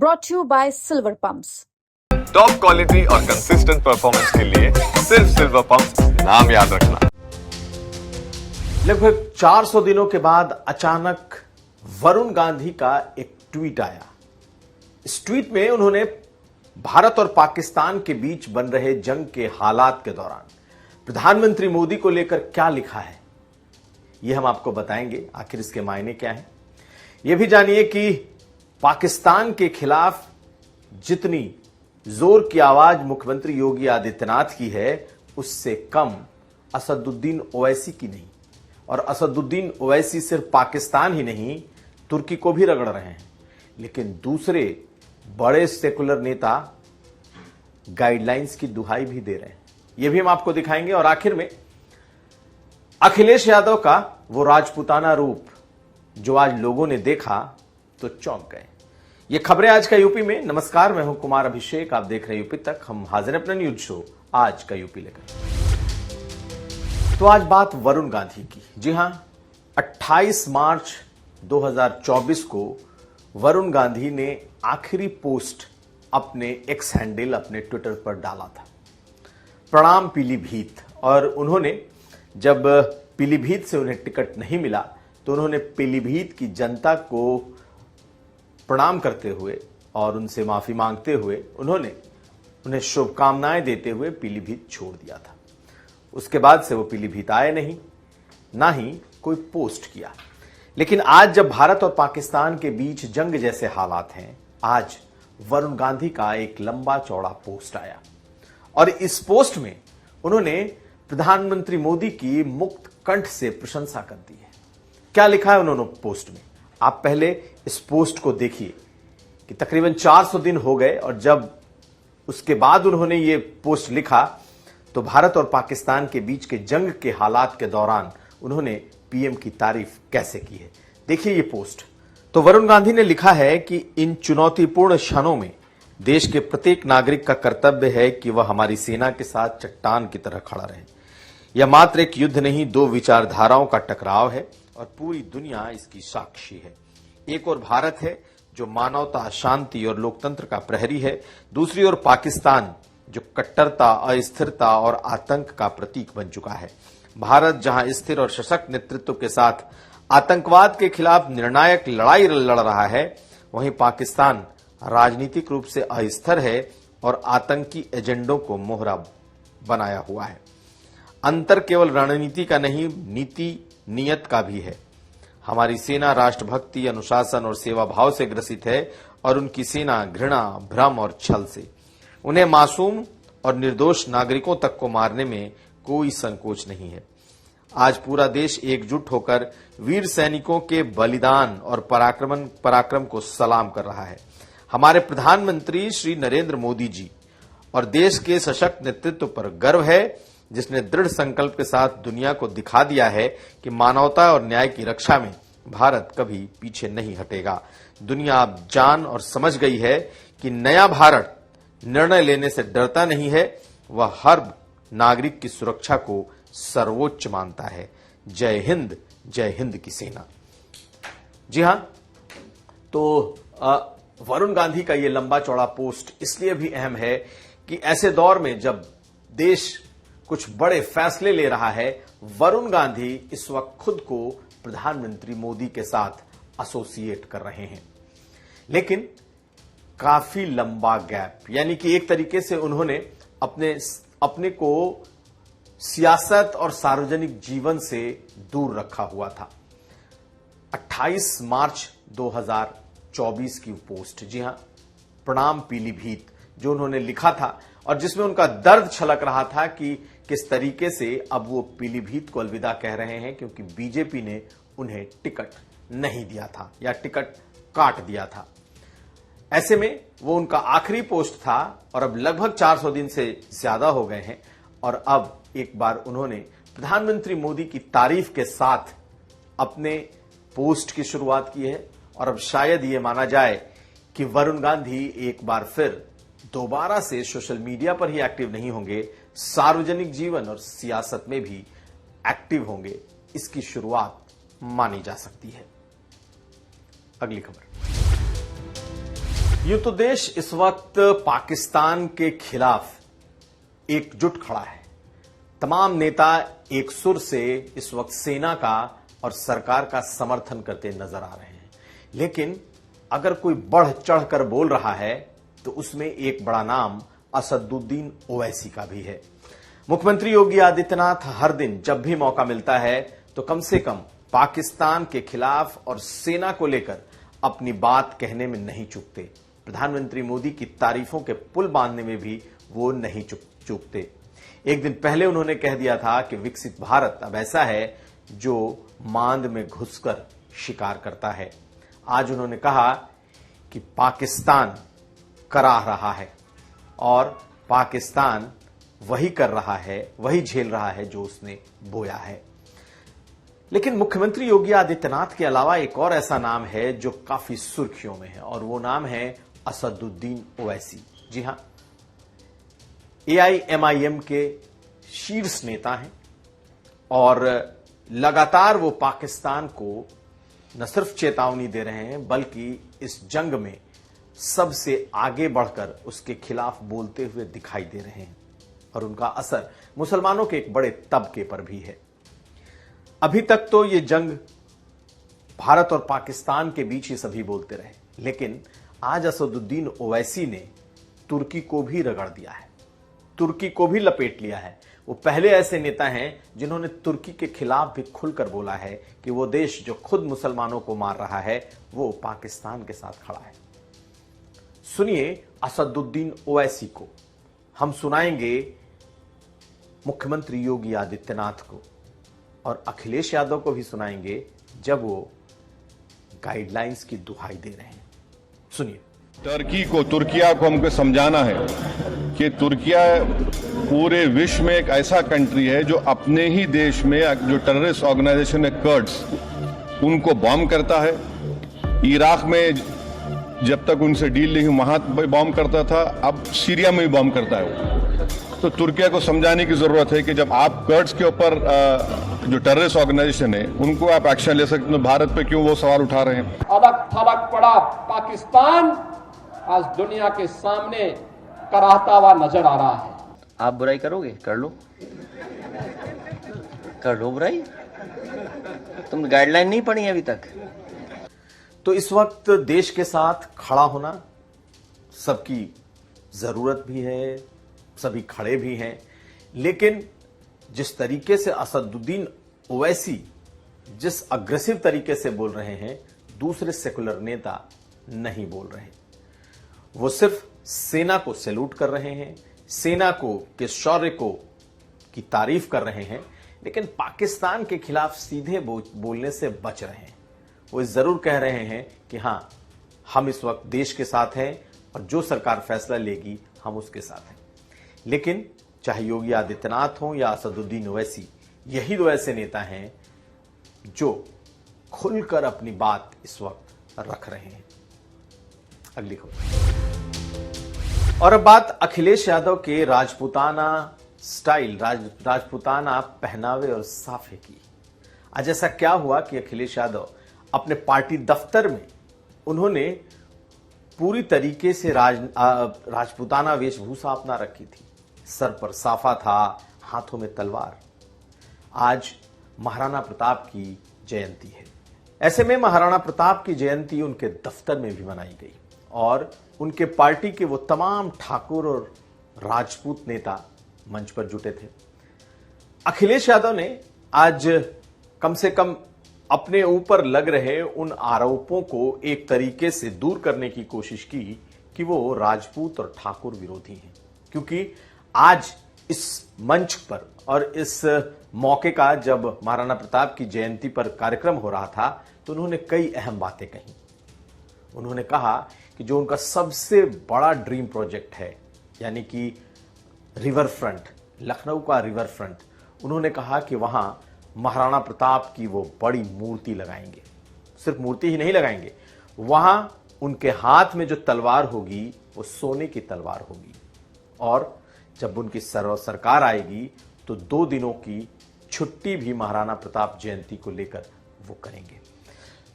brought to you by Silver Pumps. Top quality और consistent performance के लिए सिर्फ सिल्वर पंप्स नाम याद रखना। लगभग 400 दिनों के बाद अचानक वरुण गांधी का एक ट्वीट आया। इस ट्वीट में उन्होंने भारत और पाकिस्तान के बीच बन रहे जंग के हालात के दौरान प्रधानमंत्री मोदी को लेकर क्या लिखा है, यह हम आपको बताएंगे। आखिर इसके मायने क्या हैं, यह भी जानिए कि पाकिस्तान के खिलाफ जितनी जोर की आवाज मुख्यमंत्री योगी आदित्यनाथ की है, उससे कम असदुद्दीन ओवैसी की नहीं। और असदुद्दीन ओवैसी सिर्फ पाकिस्तान ही नहीं, तुर्की को भी रगड़ रहे हैं। लेकिन दूसरे बड़े सेकुलर नेता गाइडलाइंस की दुहाई भी दे रहे हैं, यह भी हम आपको दिखाएंगे। और आखिर में अखिलेश यादव का वो राजपूताना रूप जो आज लोगों ने देखा तो चौंक गए। ये खबरें आज का यूपी में। नमस्कार, मैं हूं कुमार अभिषेक, आप देख रहे हैं यूपी तक। हम हाजिर हैं अपना न्यूज शो आज का यूपी लेकर। तो आज बात वरुण गांधी की। जी हां, 28 मार्च 2024 को वरुण गांधी ने आखिरी पोस्ट अपने एक्स हैंडल, अपने ट्विटर पर डाला था, प्रणाम पीलीभीत। और उन्होंने जब पीलीभीत से उन्हें टिकट नहीं मिला तो उन्होंने पीलीभीत की जनता को प्रणाम करते हुए और उनसे माफी मांगते हुए उन्हें शुभकामनाएं देते हुए पीलीभीत छोड़ दिया था। उसके बाद से वो पीलीभीत आए नहीं, ना ही कोई पोस्ट किया। लेकिन आज जब भारत और पाकिस्तान के बीच जंग जैसे हालात हैं, आज वरुण गांधी का एक लंबा चौड़ा पोस्ट आया और इस पोस्ट में उन्होंने प्रधानमंत्री मोदी की मुक्त कंठ से प्रशंसा कर दी है। क्या लिखा है उन्होंने पोस्ट में, आप पहले इस पोस्ट को देखिए कि तकरीबन 400 दिन हो गए और जब उसके बाद उन्होंने ये पोस्ट लिखा तो भारत और पाकिस्तान के बीच के जंग के हालात के दौरान उन्होंने पीएम की तारीफ कैसे की है। देखिए ये पोस्ट। तो वरुण गांधी ने लिखा है कि इन चुनौतीपूर्ण क्षणों में देश के प्रत्येक नागरिक का कर्तव्य है कि वह हमारी सेना के साथ चट्टान की तरह खड़ा रहे। यह मात्र एक युद्ध नहीं, दो विचारधाराओं का टकराव है और पूरी दुनिया इसकी साक्षी है। एक ओर भारत है जो मानवता, शांति और लोकतंत्र का प्रहरी है, दूसरी ओर पाकिस्तान जो कट्टरता, अस्थिरता और आतंक का प्रतीक बन चुका है। भारत जहां स्थिर और सशक्त नेतृत्व के साथ आतंकवाद के खिलाफ निर्णायक लड़ाई लड़ रहा है, वहीं पाकिस्तान राजनीतिक रूप से अस्थिर है और आतंकी एजेंडों को मोहरा बनाया हुआ है। अंतर केवल रणनीति का नहीं, नीति नियत का भी है। हमारी सेना राष्ट्रभक्ति, अनुशासन और सेवा भाव से ग्रसित है और उनकी सेना घृणा, भ्रम और छल से। उन्हें मासूम और निर्दोष नागरिकों तक को मारने में कोई संकोच नहीं है। आज पूरा देश एकजुट होकर वीर सैनिकों के बलिदान और पराक्रम को सलाम कर रहा है। हमारे प्रधानमंत्री श्री नरेंद्र मोदी जी और देश के सशक्त नेतृत्व पर गर्व है, जिसने दृढ़ संकल्प के साथ दुनिया को दिखा दिया है कि मानवता और न्याय की रक्षा में भारत कभी पीछे नहीं हटेगा। दुनिया अब जान और समझ गई है कि नया भारत निर्णय लेने से डरता नहीं है, वह हर नागरिक की सुरक्षा को सर्वोच्च मानता है। जय हिंद की सेना। जी हां, तो वरुण गांधी का यह लंबा चौड़ा पोस्ट इसलिए भी अहम है कि ऐसे दौर में जब देश कुछ बड़े फैसले ले रहा है, वरुण गांधी इस वक्त खुद को प्रधानमंत्री मोदी के साथ एसोसिएट कर रहे हैं। लेकिन काफी लंबा गैप, यानी कि एक तरीके से उन्होंने अपने को सियासत और सार्वजनिक जीवन से दूर रखा हुआ था। 28 मार्च 2024 की पोस्ट, जी हां, प्रणाम पीलीभीत, जो उन्होंने लिखा था और जिसमें उनका दर्द छलक रहा था कि किस तरीके से अब वो पीलीभीत को अलविदा कह रहे हैं, क्योंकि बीजेपी ने उन्हें टिकट नहीं दिया था या टिकट काट दिया था। ऐसे में वो उनका आखिरी पोस्ट था और अब लगभग 400 दिन से ज्यादा हो गए हैं और अब एक बार उन्होंने प्रधानमंत्री मोदी की तारीफ के साथ अपने पोस्ट की शुरुआत की है। और अब शायद ये माना जाए कि वरुण गांधी एक बार फिर दोबारा से सोशल मीडिया पर ही एक्टिव नहीं होंगे, सार्वजनिक जीवन और सियासत में भी एक्टिव होंगे, इसकी शुरुआत मानी जा सकती है। अगली खबर। यूं तो देश इस वक्त पाकिस्तान के खिलाफ एकजुट खड़ा है। तमाम नेता एक सुर से इस वक्त सेना का और सरकार का समर्थन करते नजर आ रहे हैं। लेकिन अगर कोई बढ़ चढ़कर बोल रहा है तो उसमें एक बड़ा नाम असदुद्दीन ओवैसी का भी है। मुख्यमंत्री योगी आदित्यनाथ हर दिन जब भी मौका मिलता है तो कम से कम पाकिस्तान के खिलाफ और सेना को लेकर अपनी बात कहने में नहीं चूकते। प्रधानमंत्री मोदी की तारीफों के पुल बांधने में भी वो नहीं चूकते। एक दिन पहले उन्होंने कह दिया था कि विकसित भारत अब ऐसा है जो मांद में घुसकर शिकार करता है। आज उन्होंने कहा कि पाकिस्तान करा रहा है और पाकिस्तान वही कर रहा है, वही झेल रहा है जो उसने बोया है। लेकिन मुख्यमंत्री योगी आदित्यनाथ के अलावा एक और ऐसा नाम है जो काफी सुर्खियों में है और वो नाम है असदुद्दीन ओवैसी। जी हां, एआईएमआईएम के शीर्ष नेता हैं और लगातार वो पाकिस्तान को न सिर्फ चेतावनी दे रहे हैं बल्कि इस जंग में सबसे आगे बढ़कर उसके खिलाफ बोलते हुए दिखाई दे रहे हैं और उनका असर मुसलमानों के एक बड़े तबके पर भी है। अभी तक तो ये जंग भारत और पाकिस्तान के बीच ही सभी बोलते रहे, लेकिन आज असदुद्दीन ओवैसी ने तुर्की को भी रगड़ दिया है, तुर्की को भी लपेट लिया है। वो पहले ऐसे नेता हैं जिन्होंने तुर्की के खिलाफ भी खुलकर बोला है कि वो देश जो खुद मुसलमानों को मार रहा है वो पाकिस्तान के साथ खड़ा है। सुनिए असदुद्दीन ओवैसी को, हम सुनाएंगे मुख्यमंत्री योगी आदित्यनाथ को और अखिलेश यादव को भी सुनाएंगे जब वो गाइडलाइंस की दुहाई दे रहे हैं। सुनिए। तुर्किया को हमको समझाना है कि तुर्किया पूरे विश्व में एक ऐसा कंट्री है जो अपने ही देश में जो टेररिस्ट ऑर्गेनाइजेशन है कर्ड्स, उनको बॉम्ब करता है। इराक में जब तक उनसे डील नहीं वहां बॉम्ब करता था, अब सीरिया में भी बॉम्ब करता है वो। तो तुर्किया को समझाने की जरूरत है कि जब आप कर्ड्स के ऊपर जो टेररिस्ट ऑर्गेनाइजेशन है उनको आप एक्शन ले सकते हैं, भारत पे क्यों वो सवाल उठा रहे हैं। अलग थलग पड़ा पाकिस्तान आज दुनिया के सामने कराहता हुआ नजर आ रहा है। आप बुराई करोगे? कर लो बुराई। तुम गाइडलाइन नहीं पढ़ी अभी तक। तो इस वक्त देश के साथ खड़ा होना सबकी जरूरत भी है, सभी खड़े भी हैं, लेकिन जिस तरीके से असदुद्दीन ओवैसी जिस अग्रेसिव तरीके से बोल रहे हैं, दूसरे सेकुलर नेता नहीं बोल रहे। वो सिर्फ सेना को सैल्यूट कर रहे हैं, सेना को के शौर्य को की तारीफ कर रहे हैं, लेकिन पाकिस्तान के खिलाफ सीधे बोलने से बच रहे हैं। वो जरूर कह रहे हैं कि हां, हम इस वक्त देश के साथ हैं और जो सरकार फैसला लेगी हम उसके साथ हैं। लेकिन चाहे योगी आदित्यनाथ हो या असदुद्दीन ओवैसी, यही दो ऐसे नेता हैं जो खुलकर अपनी बात इस वक्त रख रहे हैं। अगली खबर। और अब बात अखिलेश यादव के राजपूताना स्टाइल, राजपूताना पहनावे और साफे की। आज ऐसा क्या हुआ कि अखिलेश यादव अपने पार्टी दफ्तर में उन्होंने पूरी तरीके से राजपूताना वेशभूषा अपना रखी थी। सर पर साफा था, हाथों में तलवार। आज महाराणा प्रताप की जयंती है। ऐसे में महाराणा प्रताप की जयंती उनके दफ्तर में भी मनाई गई और उनके पार्टी के वो तमाम ठाकुर और राजपूत नेता मंच पर जुटे थे। अखिलेश यादव ने आज कम से कम अपने ऊपर लग रहे उन आरोपों को एक तरीके से दूर करने की कोशिश की कि वो राजपूत और ठाकुर विरोधी हैं, क्योंकि आज इस मंच पर और इस मौके का जब महाराणा प्रताप की जयंती पर कार्यक्रम हो रहा था तो उन्होंने कई अहम बातें कही। उन्होंने कहा कि जो उनका सबसे बड़ा ड्रीम प्रोजेक्ट है, यानी कि रिवर फ्रंट, लखनऊ का रिवर फ्रंट, उन्होंने कहा कि वहां महाराणा प्रताप की वो बड़ी मूर्ति लगाएंगे। सिर्फ मूर्ति ही नहीं लगाएंगे, वहां उनके हाथ में जो तलवार होगी वो सोने की तलवार होगी और जब उनकी सरकार आएगी तो 2 दिनों की छुट्टी भी महाराणा प्रताप जयंती को लेकर वो करेंगे।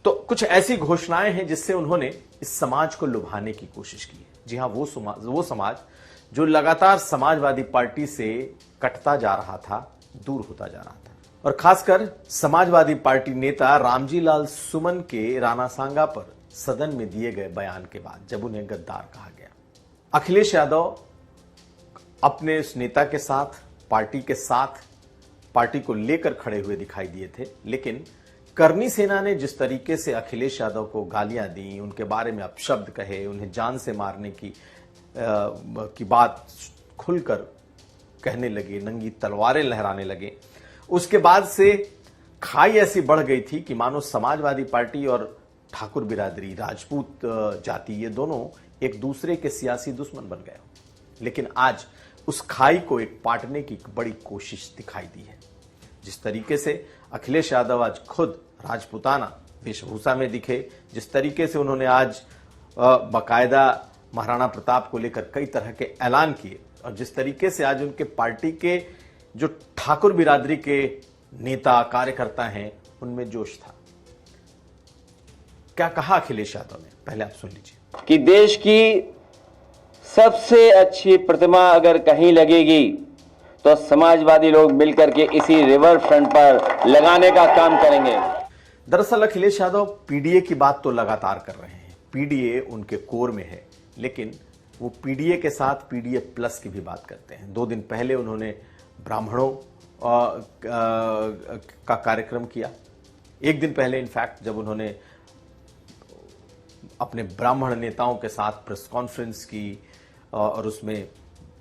तो कुछ ऐसी घोषणाएं हैं जिससे उन्होंने इस समाज को लुभाने की कोशिश की है। जी हां, वो समाज जो लगातार समाजवादी पार्टी से कटता जा रहा था, दूर होता जा रहा था। और खासकर समाजवादी पार्टी नेता रामजी लाल सुमन के रानासांगा पर सदन में दिए गए बयान के बाद जब उन्हें गद्दार कहा गया। अखिलेश यादव अपने उस नेता के साथ, पार्टी के साथ, पार्टी को लेकर खड़े हुए दिखाई दिए थे, लेकिन करनी सेना ने जिस तरीके से अखिलेश यादव को गालियां दी, उनके बारे में अपशब्द कहे, उन्हें जान से मारने की बात खुलकर कहने लगे, नंगी तलवारें लहराने लगे, उसके बाद से खाई ऐसी बढ़ गई थी कि मानो समाजवादी पार्टी और ठाकुर बिरादरी, राजपूत जाति, ये दोनों एक दूसरे के सियासी दुश्मन बन गए। लेकिन आज उस खाई को एक पाटने की बड़ी कोशिश दिखाई दी है। जिस तरीके से अखिलेश यादव आज खुद राजपूताना वेशभूषा में दिखे, जिस तरीके से उन्होंने आज बाकायदा महाराणा प्रताप को लेकर कई तरह के ऐलान किए, और जिस तरीके से आज उनके पार्टी के जो ठाकुर बिरादरी के नेता कार्यकर्ता हैं उनमें जोश था। क्या कहा अखिलेश यादव ने, पहले आप सुन लीजिए। कि देश की सबसे अच्छी प्रतिमा अगर कहीं लगेगी तो समाजवादी लोग मिलकर के इसी रिवर फ्रंट पर लगाने का काम करेंगे। दरअसल अखिलेश यादव पीडीए की बात तो लगातार कर रहे हैं, पीडीए उनके कोर में है, लेकिन वो पीडीए के साथ पीडीए प्लस की भी बात करते हैं। 2 दिन पहले उन्होंने ब्राह्मणों का कार्यक्रम किया। 1 दिन पहले इनफैक्ट जब उन्होंने अपने ब्राह्मण नेताओं के साथ प्रेस कॉन्फ्रेंस की और उसमें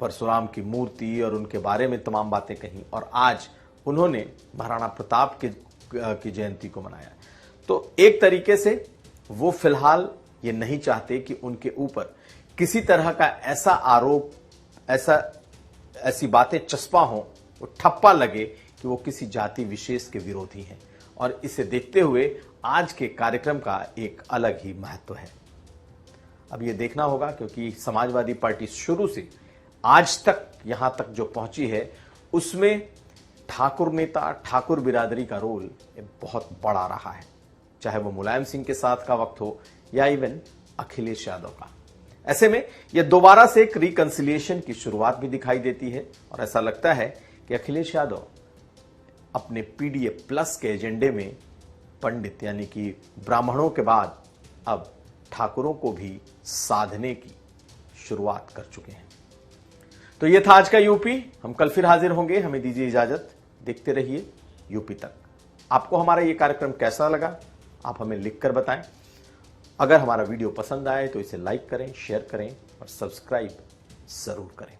परशुराम की मूर्ति और उनके बारे में तमाम बातें कही, और आज उन्होंने महाराणा प्रताप की जयंती को मनाया। तो एक तरीके से वो फिलहाल ये नहीं चाहते कि उनके ऊपर किसी तरह का ऐसा आरोप, ऐसी बातें चस्पा हो, वो ठप्पा लगे कि वो किसी जाति विशेष के विरोधी हैं। और इसे देखते हुए आज के कार्यक्रम का एक अलग ही महत्व है। अब ये देखना होगा, क्योंकि समाजवादी पार्टी शुरू से आज तक यहां तक जो पहुंची है उसमें ठाकुर नेता, ठाकुर बिरादरी का रोल बहुत बड़ा रहा है, चाहे वो मुलायम सिंह के साथ का वक्त हो या इवन अखिलेश यादव का। ऐसे में यह दोबारा से एक रिकंसिलिएशन की शुरुआत भी दिखाई देती है, और ऐसा लगता है कि अखिलेश यादव अपने पीडीए प्लस के एजेंडे में पंडित यानी कि ब्राह्मणों के बाद अब ठाकुरों को भी साधने की शुरुआत कर चुके हैं। तो यह था आज का यूपी। हम कल फिर हाजिर होंगे, हमें दीजिए इजाजत। देखते रहिए यूपी तक। आपको हमारा यह कार्यक्रम कैसा लगा, आप हमें लिखकर बताएं। अगर हमारा वीडियो पसंद आए तो इसे लाइक करें, शेयर करें और सब्सक्राइब जरूर करें।